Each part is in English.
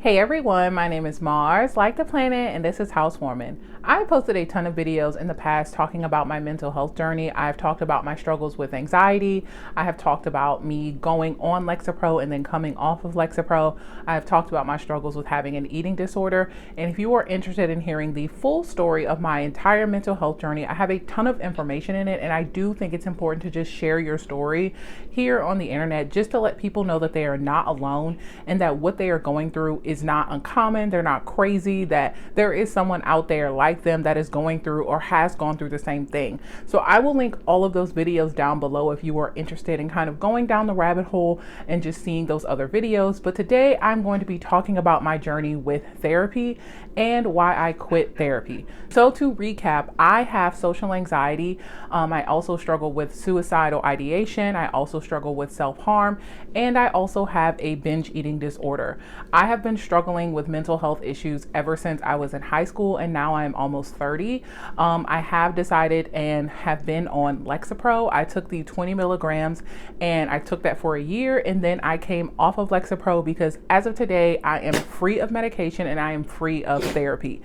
Hey everyone, my name is Mars, like the planet, and this is Housewarming. I posted a ton of videos in the past talking about my mental health journey. I've talked about my struggles with anxiety. I have talked about me going on Lexapro and then coming off of Lexapro. I have talked about my struggles with having an eating disorder. And if you are interested in hearing the full story of my entire mental health journey, I have a ton of information in it. And I do think it's important to just share your story here on the internet just to let people know that they are not alone and that what they are going through is not uncommon. They're not crazy, that there is someone out there like them that is going through or has gone through the same thing. So I will link all of those videos down below if you are interested in kind of going down the rabbit hole and just seeing those other videos. But today I'm going to be talking about my journey with therapy and why I quit therapy. So to recap, I have social anxiety. I also struggle with suicidal ideation. I also struggle with self-harm, and I also have a binge eating disorder. I have been struggling with mental health issues ever since I was in high school, and now I'm almost 30. I have decided and have been on Lexapro. I took the 20 milligrams and I took that for a year, and then I came off of Lexapro because as of today, I am free of medication and I am free of therapy.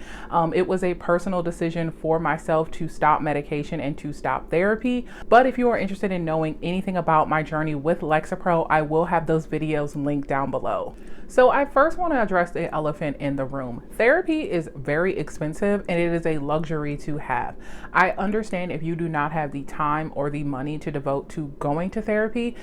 It was a personal decision for myself to stop medication and to stop therapy. But if you are interested in knowing anything about my journey with Lexapro, I will have those videos linked down below. So I first want to address the elephant in the room. Therapy is very expensive and it is a luxury to have. I understand if you do not have the time or the money to devote to going to therapy.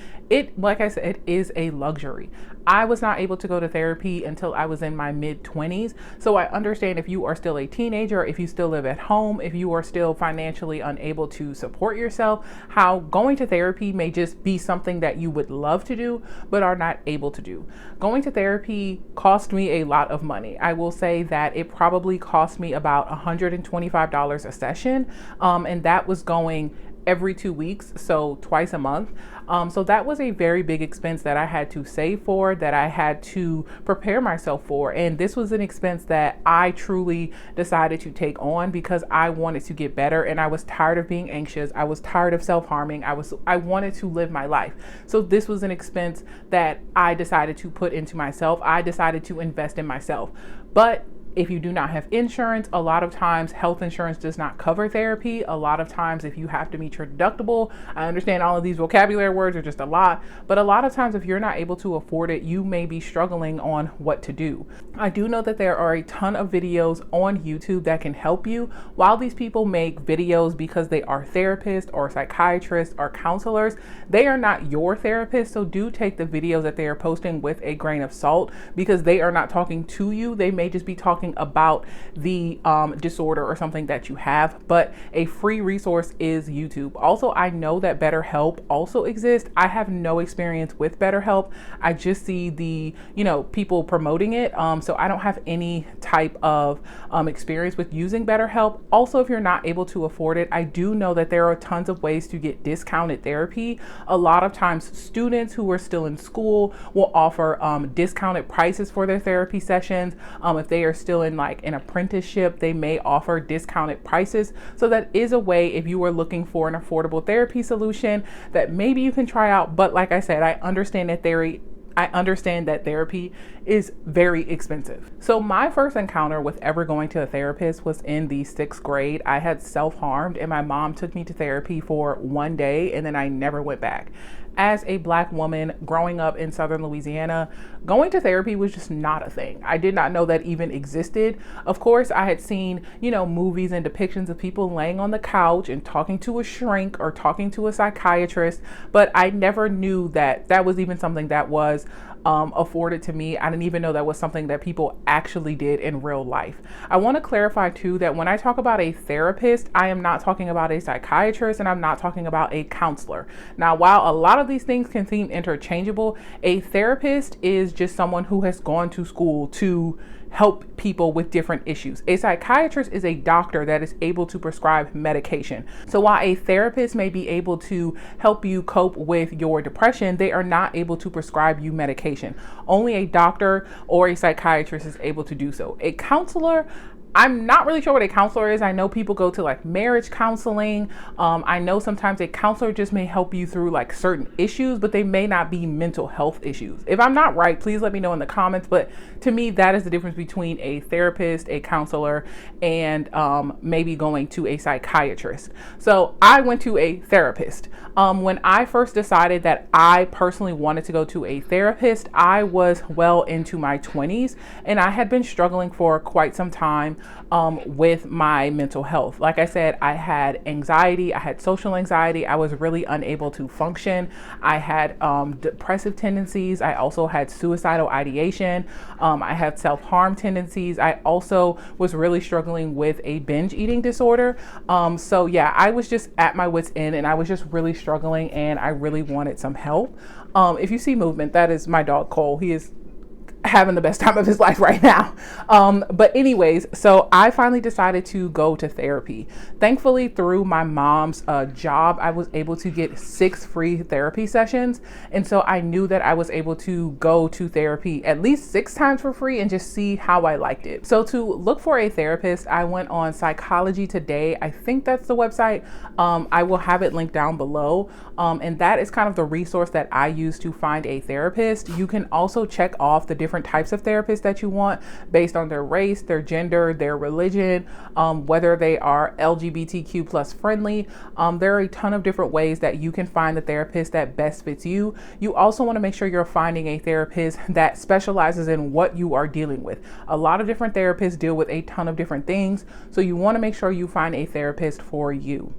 Like I said, it is a luxury. I was not able to go to therapy until I was in my mid-20s. So I understand if you are still a teenager, if you still live at home, if you are still financially unable to support yourself, how going to therapy may just be something that you would love to do, but are not able to do. Going to therapy cost me a lot of money. I will say that it probably cost me about $125 a session. And that was going every 2 weeks, so twice a month. So that was a very big expense that I had to save for, that I had to prepare myself for. And this was an expense that I truly decided to take on because I wanted to get better and I was tired of being anxious. I was tired of self-harming. I wanted to live my life. So this was an expense that I decided to put into myself. I decided to invest in myself. But if you do not have insurance, a lot of times health insurance does not cover therapy. A lot of times if you have to meet your deductible, I understand all of these vocabulary words are just a lot, but a lot of times if you're not able to afford it, you may be struggling on what to do. I do know that there are a ton of videos on YouTube that can help you. While these people make videos because they are therapists or psychiatrists or counselors, they are not your therapist. So do take the videos that they are posting with a grain of salt because they are not talking to you. They may just be talking about the disorder or something that you have, but a free resource is YouTube. Also, I know that BetterHelp also exists. I have no experience with BetterHelp. I just see the, people promoting it. So I don't have any type of experience with using BetterHelp. Also, if you're not able to afford it, I do know that there are tons of ways to get discounted therapy. A lot of times students who are still in school will offer discounted prices for their therapy sessions. If they are still in like an apprenticeship, they may offer discounted prices. So that is a way if you are looking for an affordable therapy solution that maybe you can try out. But like I said, I understand that therapy is very expensive. So my first encounter with ever going to a therapist was in the 6th grade. I had self-harmed and my mom took me to therapy for one day and then I never went back. As a Black woman growing up in Southern Louisiana, going to therapy was just not a thing. I did not know that even existed. Of course, I had seen, movies and depictions of people laying on the couch and talking to a shrink or talking to a psychiatrist, but I never knew that that was even something that was afforded to me. I didn't even know that was something that people actually did in real life. I want to clarify too that when I talk about a therapist, I am not talking about a psychiatrist and I'm not talking about a counselor. Now, while a lot of these things can seem interchangeable, a therapist is just someone who has gone to school to help people with different issues. A psychiatrist is a doctor that is able to prescribe medication. So while a therapist may be able to help you cope with your depression, they are not able to prescribe you medication. Only a doctor or a psychiatrist is able to do so. A counselor, I'm not really sure what a counselor is. I know people go to like marriage counseling. I know sometimes a counselor just may help you through like certain issues, but they may not be mental health issues. If I'm not right, please let me know in the comments. But to me, that is the difference between a therapist, a counselor, and maybe going to a psychiatrist. So I went to a therapist. When I first decided that I personally wanted to go to a therapist, I was well into my 20s, and I had been struggling for quite some time with my mental health. Like I said, I had anxiety, I had social anxiety, I was really unable to function. I had depressive tendencies. I also had suicidal ideation. I had self-harm tendencies. I also was really struggling with a binge eating disorder. So yeah, I was just at my wit's end, and I was just really struggling, and I really wanted some help. If you see movement, that is my dog Cole. He is having the best time of his life right now. But anyways, so I finally decided to go to therapy. Thankfully, through my mom's job, I was able to get 6 free therapy sessions. And so I knew that I was able to go to therapy at least 6 times for free and just see how I liked it. So to look for a therapist, I went on Psychology Today. I think that's the website. I will have it linked down below. And that is kind of the resource that I use to find a therapist. You can also check off the different types of therapists that you want based on their race, their gender, their religion, whether they are LGBTQ plus friendly. There are a ton of different ways that you can find the therapist that best fits you. You also want to make sure you're finding a therapist that specializes in what you are dealing with. A lot of different therapists deal with a ton of different things, so you want to make sure you find a therapist for you.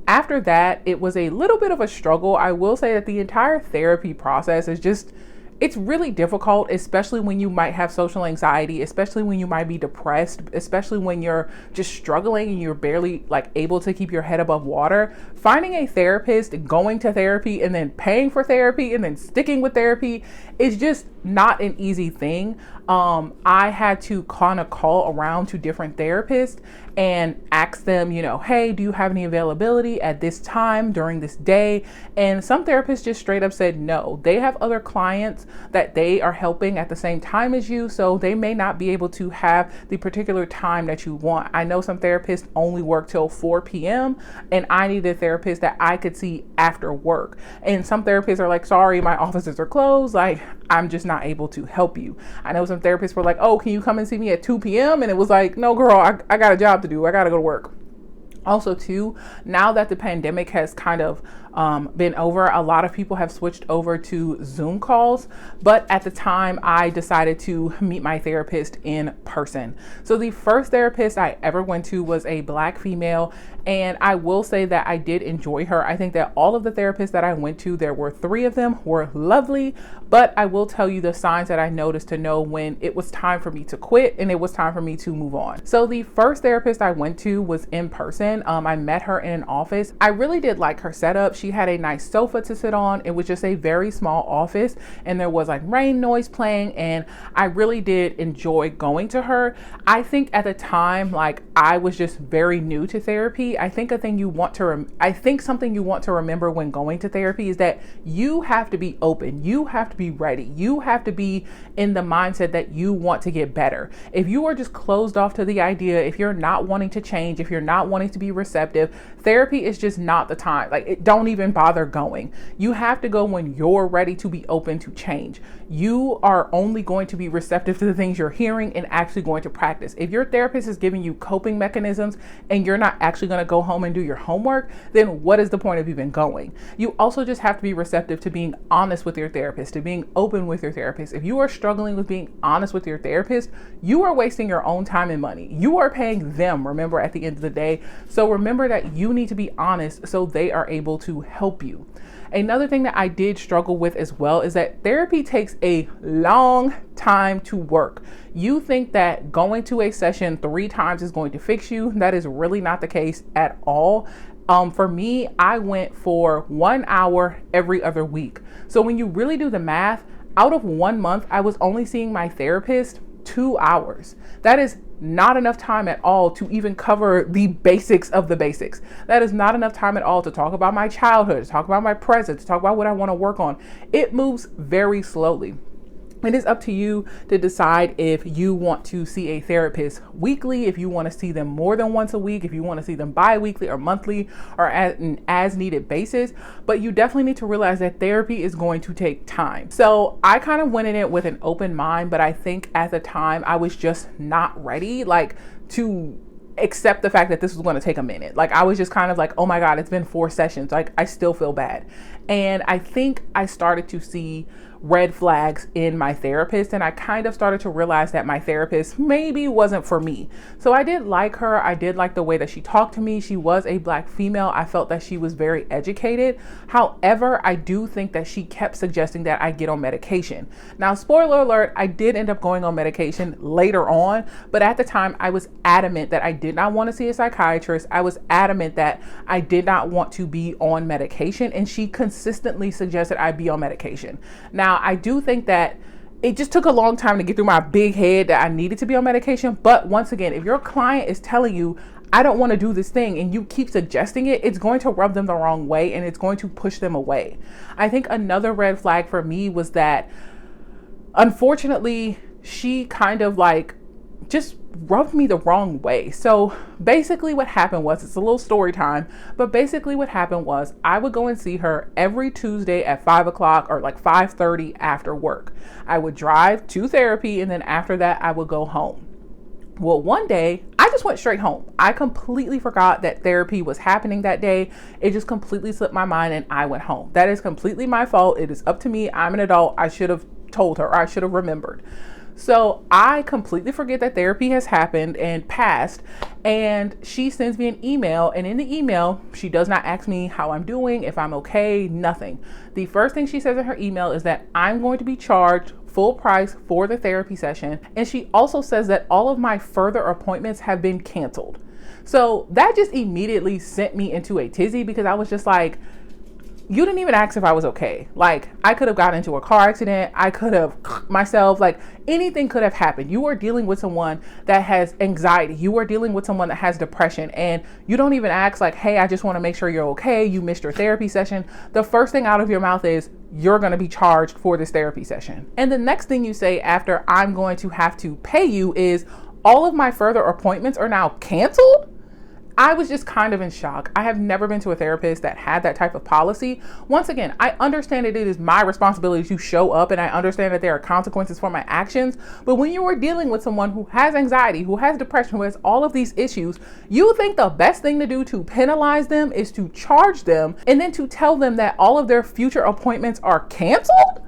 After that, it was a little bit of a struggle. I will say that the entire therapy process is just, it's really difficult, especially when you might have social anxiety, especially when you might be depressed, especially when you're just struggling and you're barely like able to keep your head above water. Finding a therapist, going to therapy, and then paying for therapy and then sticking with therapy is just not an easy thing. I had to kind of call around to different therapists and ask them, hey, do you have any availability at this time during this day? And some therapists just straight up said no. They have other clients that they are helping at the same time as you, so they may not be able to have the particular time that you want. I know some therapists only work till 4 p.m. and I need a therapist that I could see after work. And some therapists are like, sorry, my offices are closed. Like, I'm just not able to help you. I know some therapists were like, oh, can you come and see me at 2 p.m.? And it was like, no, girl, I got a job to do. I got to go to work. Also, too, now that the pandemic has kind of been over, a lot of people have switched over to Zoom calls. But at the time, I decided to meet my therapist in person. So the first therapist I ever went to was a Black female. And I will say that I did enjoy her. I think that all of the therapists that I went to, there were 3 of them, were lovely. But I will tell you the signs that I noticed to know when it was time for me to quit and it was time for me to move on. So the first therapist I went to was in person. I met her in an office. I really did like her setup. She had a nice sofa to sit on. It was just a very small office, and there was like rain noise playing, and I really did enjoy going to her. I think at the time, like, I was just very new to therapy. I think something you want to remember when going to therapy is that you have to be open. You have to be ready. You have to be in the mindset that you want to get better. If you are just closed off to the idea, if you're not wanting to change, if you're not wanting to be receptive, therapy is just not the time. Like, don't even bother going. You have to go when you're ready to be open to change. You are only going to be receptive to the things you're hearing and actually going to practice. If your therapist is giving you coping mechanisms and you're not actually going to go home and do your homework, then what is the point of even going? You also just have to be receptive to being honest with your therapist, to being open with your therapist. If you are struggling with being honest with your therapist, you are wasting your own time and money. You are paying them, remember, at the end of the day. So remember that you need to be honest so they are able to help you. Another thing that I did struggle with as well is that therapy takes a long time to work. You think that going to a session 3 times is going to fix you. That is really not the case at all. For me, I went for 1 hour every other week. So when you really do the math, out of 1 month, I was only seeing my therapist 2 hours. That is not enough time at all to even cover the basics of the basics. That is not enough time at all to talk about my childhood, to talk about my present, to talk about what I want to work on. It moves very slowly. It is up to you to decide if you want to see a therapist weekly, if you want to see them more than once a week, if you want to see them bi-weekly or monthly or at an as needed basis. But you definitely need to realize that therapy is going to take time. So I kind of went in it with an open mind, but I think at the time I was just not ready, like, to accept the fact that this was going to take a minute. Like, I was just kind of like, oh my God, it's been 4 sessions. Like, I still feel bad. And I think I started to see red flags in my therapist, and I kind of started to realize that my therapist maybe wasn't for me. So I did like her. I did like the way that she talked to me. She was a Black female. I felt that she was very educated. However, I do think that she kept suggesting that I get on medication. Now, spoiler alert, I did end up going on medication later on, but at the time I was adamant that I did not want to see a psychiatrist. I was adamant that I did not want to be on medication, and she consistently suggested I be on medication. Now, I do think that it just took a long time to get through my big head that I needed to be on medication. But once again, if your client is telling you, I don't want to do this thing, and you keep suggesting it, it's going to rub them the wrong way, and it's going to push them away. I think another red flag for me was that, unfortunately, she kind of like just rubbed me the wrong way. So basically what happened was, it's a little story time, but basically what happened was I would go and see her every Tuesday at 5 o'clock or like 5:30 after work. I would drive to therapy, and then after that I would go home. Well, one day I just went straight home. I completely forgot that therapy was happening that day. It just completely slipped my mind, and I went home. That is completely my fault. It is up to me. I'm an adult. I should have told her, or I should have remembered. So I completely forget that therapy has happened and passed, and she sends me an email, and in the email, she does not ask me how I'm doing, if I'm okay, nothing. The first thing she says in her email is that I'm going to be charged full price for the therapy session, and she also says that all of my further appointments have been canceled. So that just immediately sent me into a tizzy, because I was just like, you didn't even ask if I was okay. Like, I could have gotten into a car accident. I could have myself, like, anything could have happened. You are dealing with someone that has anxiety. You are dealing with someone that has depression, and you don't even ask like, hey, I just want to make sure you're okay. You missed your therapy session. The first thing out of your mouth is, you're going to be charged for this therapy session. And the next thing you say after, I'm going to have to pay you, is all of my further appointments are now canceled. I was just kind of in shock. I have never been to a therapist that had that type of policy. Once again, I understand that it is my responsibility to show up, and I understand that there are consequences for my actions. But when you are dealing with someone who has anxiety, who has depression, who has all of these issues, you think the best thing to do to penalize them is to charge them and then to tell them that all of their future appointments are canceled?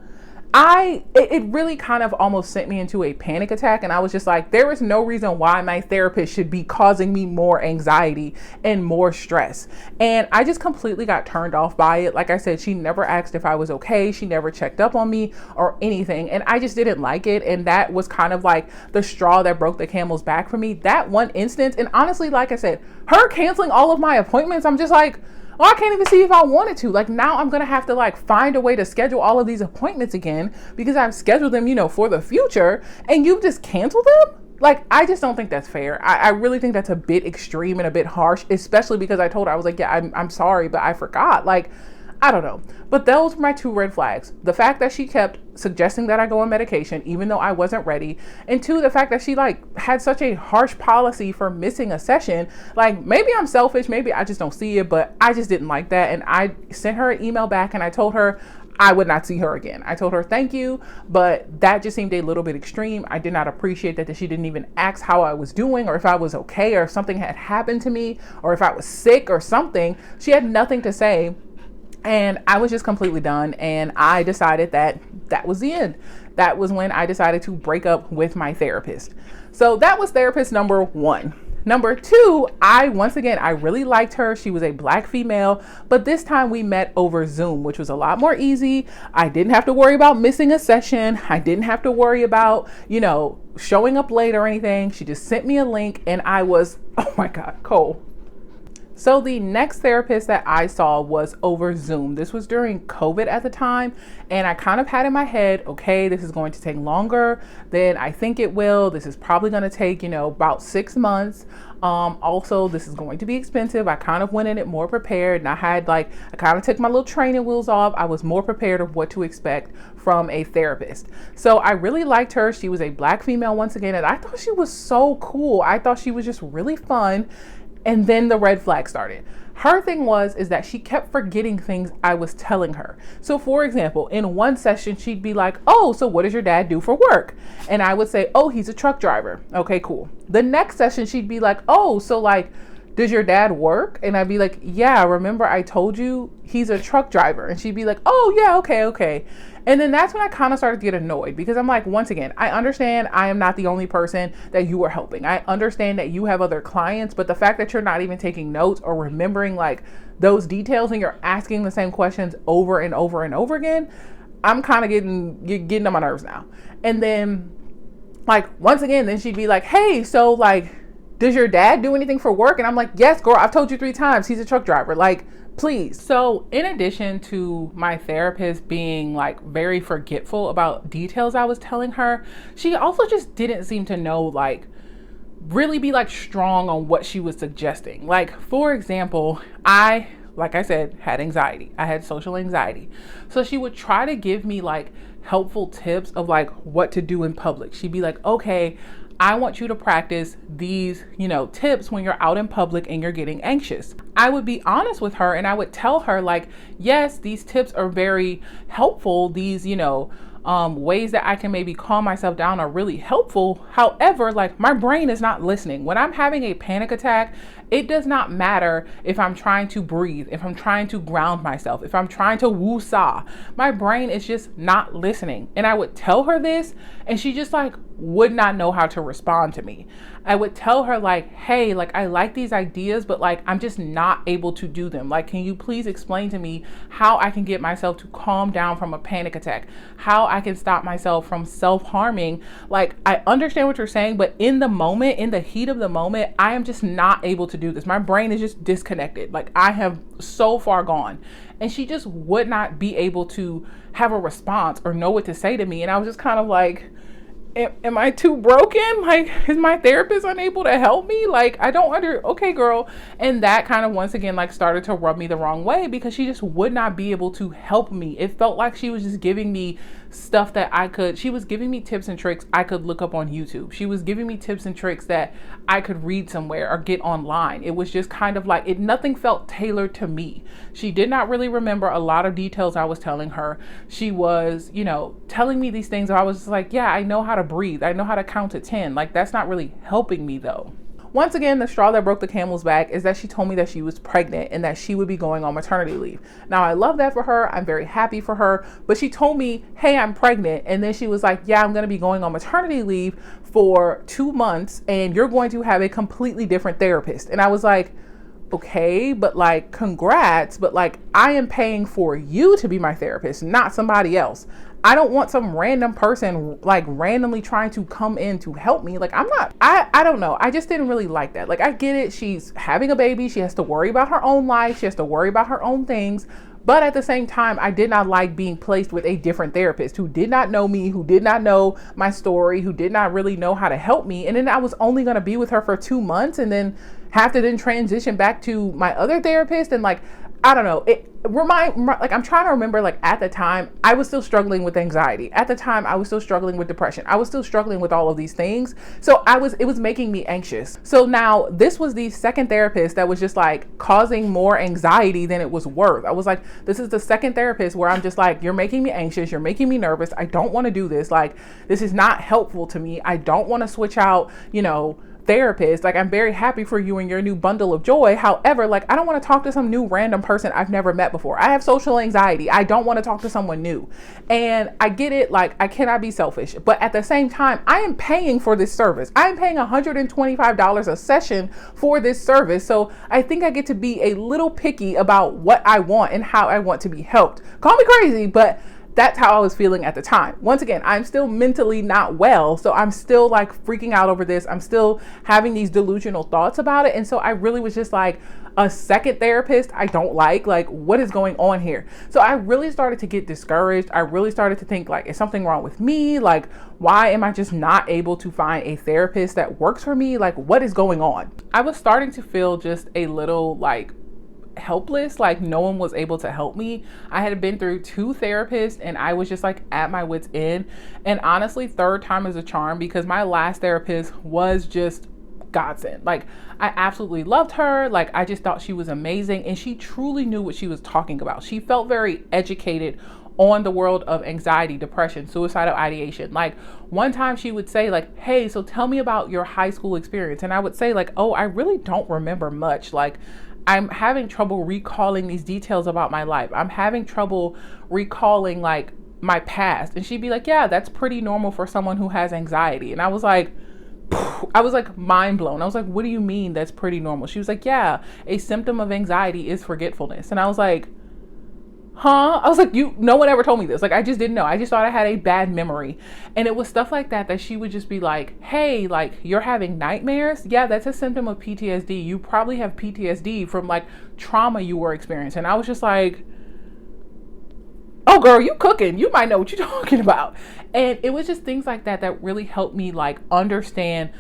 It really kind of almost sent me into a panic attack, and I was just like, there is no reason why my therapist should be causing me more anxiety and more stress. And I just completely got turned off by it. Like I said, she never asked if I was okay. She never checked up on me or anything, and I just didn't like it. And that was kind of like the straw that broke the camel's back for me, that one instance. And honestly, like I said, her canceling all of my appointments, I'm just like, oh, I can't even see if I wanted to. Like, now I'm going to have to like find a way to schedule all of these appointments again, because I've scheduled them, for the future, and you just canceled them. Like, I just don't think that's fair. I really think that's a bit extreme and a bit harsh, especially because I told her, I was like, yeah, I'm sorry, but I forgot. Like, I don't know. But those were my 2 red flags. The fact that she kept suggesting that I go on medication, even though I wasn't ready. And 2, the fact that she had such a harsh policy for missing a session. Like, maybe I'm selfish, maybe I just don't see it, but I just didn't like that. And I sent her an email back, and I told her I would not see her again. I told her, thank you, but that just seemed a little bit extreme. I did not appreciate that she didn't even ask how I was doing, or if I was okay, or if something had happened to me, or if I was sick or something. She had nothing to say. And I was just completely done, and I decided that was the end. That was when I decided to break up with my therapist. So that was therapist number 1. Number 2, I really liked her. She was a Black female, but this time we met over Zoom, which was a lot more easy. I didn't have to worry about missing a session. I didn't have to worry about, showing up late or anything. She just sent me a link, and I was, oh my God, Cole. So the next therapist that I saw was over Zoom. This was during COVID at the time. And I kind of had in my head, okay, this is going to take longer than I think it will. This is probably going to take, about 6 months. Also, this is going to be expensive. I kind of went in it more prepared, and I kind of took my little training wheels off. I was more prepared of what to expect from a therapist. So I really liked her. She was a Black female once again, and I thought she was so cool. I thought she was just really fun. And then the red flag started. Her thing is that she kept forgetting things I was telling her. So for example, in one session, she'd be like, oh, so what does your dad do for work? And I would say, oh, he's a truck driver. Okay, cool. The next session, she'd be like, oh, so does your dad work? And I'd be like, yeah, remember I told you he's a truck driver. And she'd be like, oh yeah, okay. And then that's when I kind of started to get annoyed, because I'm like, once again, I understand I am not the only person that you are helping. I understand that you have other clients, but the fact that you're not even taking notes or remembering those details and you're asking the same questions over and over and over again, I'm kind of getting on my nerves now. And then once again, then she'd be like, hey, so does your dad do anything for work? And I'm like, yes, girl, I've told you 3 times, he's a truck driver. Please. So in addition to my therapist being very forgetful about details I was telling her, she also just didn't seem to know, really be strong on what she was suggesting. For example, like I said, had anxiety. I had social anxiety. So she would try to give me helpful tips of what to do in public. She'd be like, okay, I want you to practice these, tips when you're out in public and you're getting anxious. I would be honest with her and I would tell her yes, these tips are very helpful. These, ways that I can maybe calm myself down are really helpful. However, my brain is not listening. When I'm having a panic attack, it does not matter if I'm trying to breathe, if I'm trying to ground myself, if I'm trying to woo-saw. My brain is just not listening. And I would tell her this and she just would not know how to respond to me. I would tell her hey, I like these ideas, but I'm just not able to do them. Can you please explain to me how I can get myself to calm down from a panic attack? How I can stop myself from self-harming? I understand what you're saying, but in the moment, in the heat of the moment, I am just not able to do this. My brain is just disconnected. I have so far gone. And she just would not be able to have a response or know what to say to me. And I was just kind of am I too broken? Is my therapist unable to help me? I don't okay, girl. And that kind of once again, started to rub me the wrong way, because she just would not be able to help me. It felt like she was just giving me stuff that she was giving me tips and tricks I could look up on YouTube. She was giving me tips and tricks that I could read somewhere or get online. It was just kind of nothing felt tailored to me. She did not really remember a lot of details I was telling her. She was, telling me these things. I was just yeah, I know how to breathe. I know how to count to 10. That's not really helping me though. Once again, the straw that broke the camel's back is that she told me that she was pregnant and that she would be going on maternity leave. Now, I love that for her. I'm very happy for her. But she told me, hey, I'm pregnant. And then she was like, yeah, I'm going to be going on maternity leave for 2 months and you're going to have a completely different therapist. And I was like, okay, but congrats. But I am paying for you to be my therapist, not somebody else. I don't want some random person randomly trying to come in to help me. I don't know. I just didn't really like that. I get it. She's having a baby. She has to worry about her own life. She has to worry about her own things. But at the same time, I did not like being placed with a different therapist who did not know me, who did not know my story, who did not really know how to help me. And then I was only going to be with her for 2 months and then have to then transition back to my other therapist. And I don't know. I'm trying to remember, at the time, I was still struggling with anxiety. At the time, I was still struggling with depression. I was still struggling with all of these things. So it was making me anxious. So now this was the second therapist that was just causing more anxiety than it was worth. I was like, this is the second therapist where I'm just you're making me anxious. You're making me nervous. I don't want to do this. This is not helpful to me. I don't want to switch out, therapist. I'm very happy for you and your new bundle of joy. However, I don't want to talk to some new random person I've never met before. I have social anxiety. I don't want to talk to someone new. And I get it. I cannot be selfish, but at the same time, I am paying for this service. I'm paying $125 a session for this service. So I think I get to be a little picky about what I want and how I want to be helped. Call me crazy, but That's how I was feeling at the time. Once again, I'm still mentally not well. So I'm still like freaking out over this. I'm still having these delusional thoughts about it. And so I really was just like, a second therapist I don't like what is going on here? So I really started to get discouraged. I really started to think like, is something wrong with me? Like, why am I just not able to find a therapist that works for me? Like, what is going on? I was starting to feel just a little like helpless, like no one was able to help me. I had been through 2 therapists and I was just like at my wit's end. And honestly, third time is a charm, because my last therapist was just godsend. Like, I absolutely loved her. Like, I just thought she was amazing, and she truly knew what she was talking about. She felt very educated on the world of anxiety, depression, suicidal ideation. Like, one time she would say like, hey, so tell me about your high school experience. And I would say like, oh, I really don't remember much. Like, I'm having trouble recalling these details about my life. I'm having trouble recalling like my past. And she'd be like, yeah, that's pretty normal for someone who has anxiety. And I was like mind blown. I was like, what do you mean that's pretty normal? She was like, yeah, a symptom of anxiety is forgetfulness. And I was like, huh? I was like, no one ever told me this. Like, I just didn't know. I just thought I had a bad memory. And it was stuff like that she would just be like, hey, like, you're having nightmares? Yeah, that's a symptom of PTSD. You probably have PTSD from like trauma you were experiencing. And I was just like, oh girl, you cooking, you might know what you're talking about. And it was just things like that really helped me like understand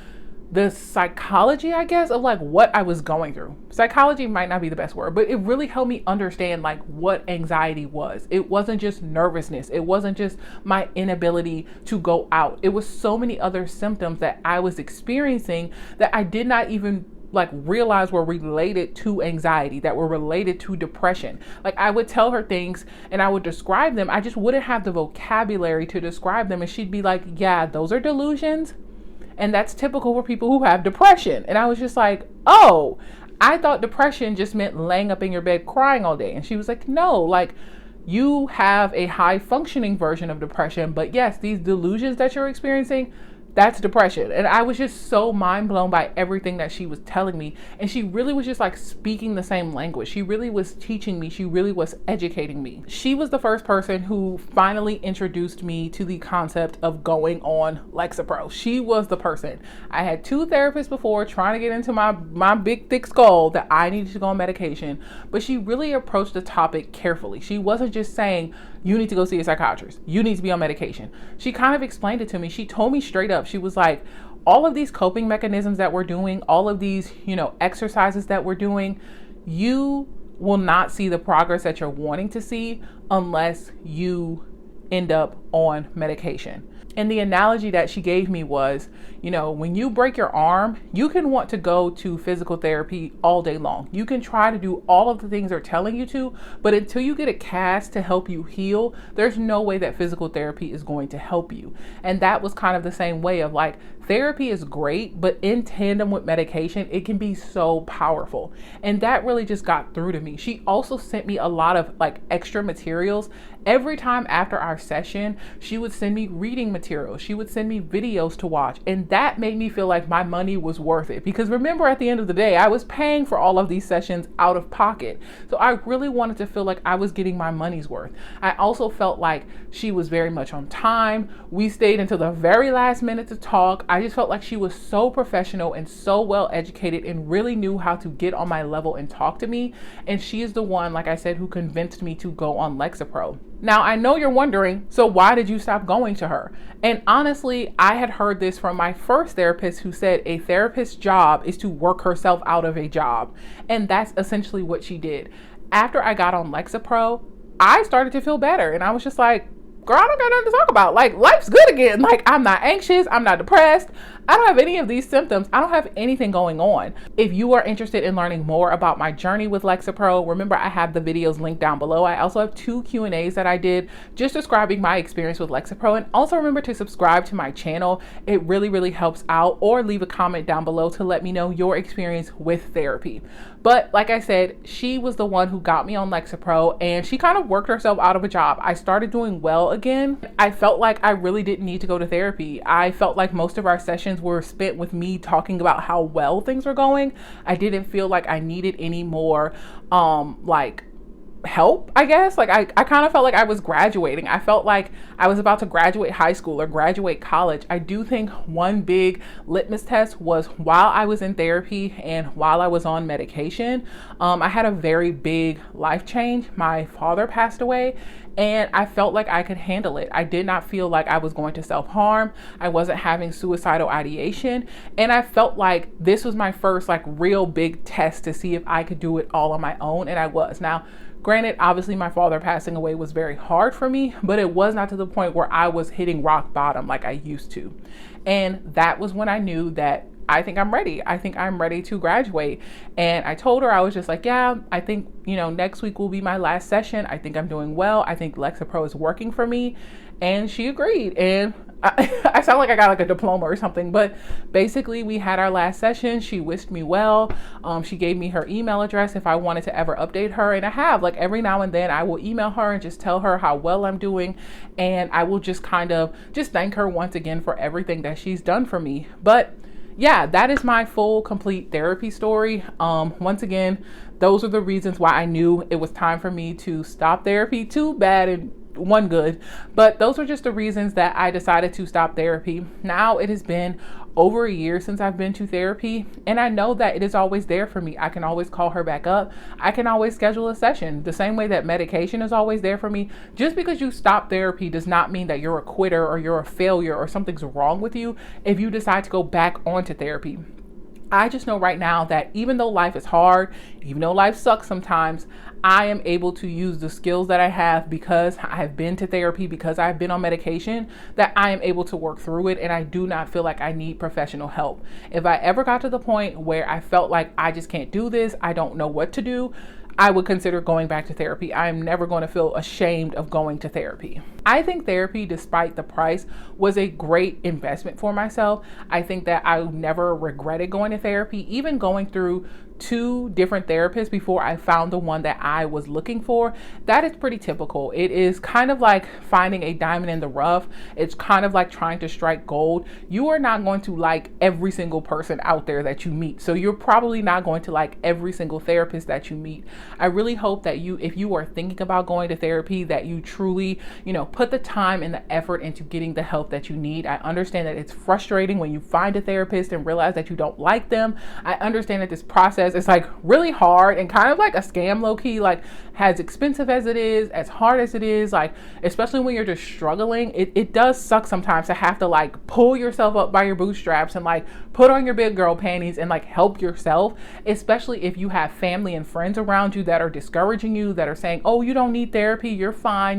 the psychology, I guess, of like what I was going through. Psychology might not be the best word, but it really helped me understand like what anxiety was. It wasn't just nervousness. It wasn't just my inability to go out. It was so many other symptoms that I was experiencing that I did not even like realize were related to anxiety, that were related to depression. Like, I would tell her things and I would describe them. I just wouldn't have the vocabulary to describe them. And she'd be like, yeah, those are delusions. And that's typical for people who have depression. And I was just like, oh, I thought depression just meant laying up in your bed crying all day. And she was like, no, like, you have a high functioning version of depression. But yes, these delusions that you're experiencing, that's depression. And I was just so mind blown by everything that she was telling me. And she really was just like speaking the same language. She really was teaching me. She really was educating me. She was the first person who finally introduced me to the concept of going on Lexapro. She was the person. I had 2 therapists before trying to get into my big thick skull that I needed to go on medication. But she really approached the topic carefully. She wasn't just saying, you need to go see a psychiatrist. You need to be on medication. She kind of explained it to me. She told me straight up. She was like, all of these coping mechanisms that we're doing, all of these, exercises that we're doing, you will not see the progress that you're wanting to see unless you end up on medication. And the analogy that she gave me was, when you break your arm, you can want to go to physical therapy all day long. You can try to do all of the things they're telling you to, but until you get a cast to help you heal, there's no way that physical therapy is going to help you. And that was kind of the same way of like, therapy is great, but in tandem with medication, it can be so powerful. And that really just got through to me. She also sent me a lot of like extra materials. Every time after our session, she would send me reading materials. She would send me videos to watch. And that made me feel like my money was worth it. Because remember, at the end of the day, I was paying for all of these sessions out of pocket. So I really wanted to feel like I was getting my money's worth. I also felt like she was very much on time. We stayed until the very last minute to talk. I just felt like she was so professional and so well educated and really knew how to get on my level and talk to me. And she is the one, like I said, who convinced me to go on Lexapro. Now, I know you're wondering, so why did you stop going to her? And honestly, I had heard this from my first therapist, who said a therapist's job is to work herself out of a job. And that's essentially what she did. After I got on Lexapro, I started to feel better. And I was just like, girl, I don't got nothing to talk about. Like, life's good again. Like, I'm not anxious. I'm not depressed. I don't have any of these symptoms. I don't have anything going on. If you are interested in learning more about my journey with Lexapro, remember I have the videos linked down below. I also have 2 Q&As that I did just describing my experience with Lexapro. And also remember to subscribe to my channel. It really, really helps out. Or leave a comment down below to let me know your experience with therapy. But like I said, she was the one who got me on Lexapro, and she kind of worked herself out of a job. I started doing well again. I felt like I really didn't need to go to therapy. I felt like most of our sessions were spent with me talking about how well things were going. I didn't feel like I needed any more like help, I guess. Like I kind of felt like I was graduating. I felt like I was about to graduate high school or graduate college. I do think one big litmus test was while I was in therapy and while I was on medication, I had a very big life change. My father passed away and I felt like I could handle it. I did not feel like I was going to self-harm. I wasn't having suicidal ideation. And I felt like this was my first like real big test to see if I could do it all on my own. And I was. Now, granted, obviously my father passing away was very hard for me, but it was not to the point where I was hitting rock bottom like I used to. And that was when I knew that I think I'm ready. I think I'm ready to graduate. And I told her, I was just like, yeah, I think, next week will be my last session. I think I'm doing well. I think Lexapro is working for me. And she agreed. And I sound like I got like a diploma or something, but basically we had our last session. She wished me well. She gave me her email address if I wanted to ever update her. And I have, like, every now and then I will email her and just tell her how well I'm doing. And I will just kind of just thank her once again for everything that she's done for me. But yeah, that is my full, complete therapy story. Once again, those are the reasons why I knew it was time for me to stop therapy. Two bad and one good, but those were just the reasons that I decided to stop therapy. Now it has been over a year since I've been to therapy, and I know that it is always there for me. I can always call her back up. I can always schedule a session the same way that medication is always there for me. Just because you stop therapy does not mean that you're a quitter or you're a failure or something's wrong with you if you decide to go back onto therapy. I just know right now that even though life is hard, even though life sucks sometimes, I am able to use the skills that I have because I have been to therapy, because I've been on medication, that I am able to work through it, and I do not feel like I need professional help. If I ever got to the point where I felt like I just can't do this, I don't know what to do, I would consider going back to therapy. I am never going to feel ashamed of going to therapy. I think therapy, despite the price, was a great investment for myself. I think that I never regretted going to therapy, even going through 2 different therapists before I found the one that I was looking for. That is pretty typical. It is kind of like finding a diamond in the rough. It's kind of like trying to strike gold. You are not going to like every single person out there that you meet. So you're probably not going to like every single therapist that you meet. I really hope that if you are thinking about going to therapy, that you truly, put the time and the effort into getting the help that you need. I understand that it's frustrating when you find a therapist and realize that you don't like them. I understand that this process is like really hard and kind of like a scam, low key, like as expensive as it is, as hard as it is, like especially when you're just struggling, it does suck sometimes to have to like pull yourself up by your bootstraps and like put on your big girl panties and like help yourself, especially if you have family and friends around you that are discouraging you, that are saying, oh, you don't need therapy, you're fine.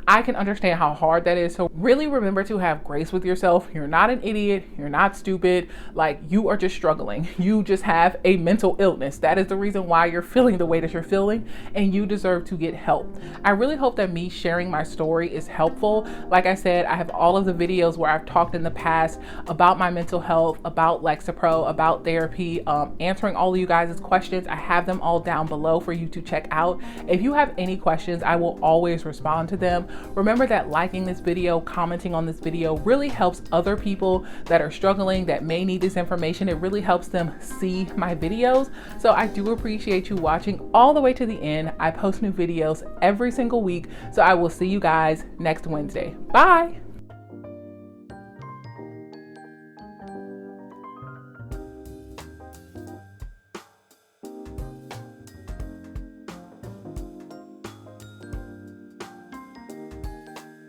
I can understand how hard that is. So really remember to have grace with yourself. You're not an idiot. You're not stupid. Like, you are just struggling. You just have a mental illness. That is the reason why you're feeling the way that you're feeling, and you deserve to get help. I really hope that me sharing my story is helpful. Like I said, I have all of the videos where I've talked in the past about my mental health, about Lexapro, about therapy, answering all of you guys' questions. I have them all down below for you to check out. If you have any questions, I will always respond to them. Remember that liking this video, commenting on this video really helps other people that are struggling, that may need this information. It really helps them see my videos. So I do appreciate you watching all the way to the end. I post new videos every single week. So I will see you guys next Wednesday. Bye.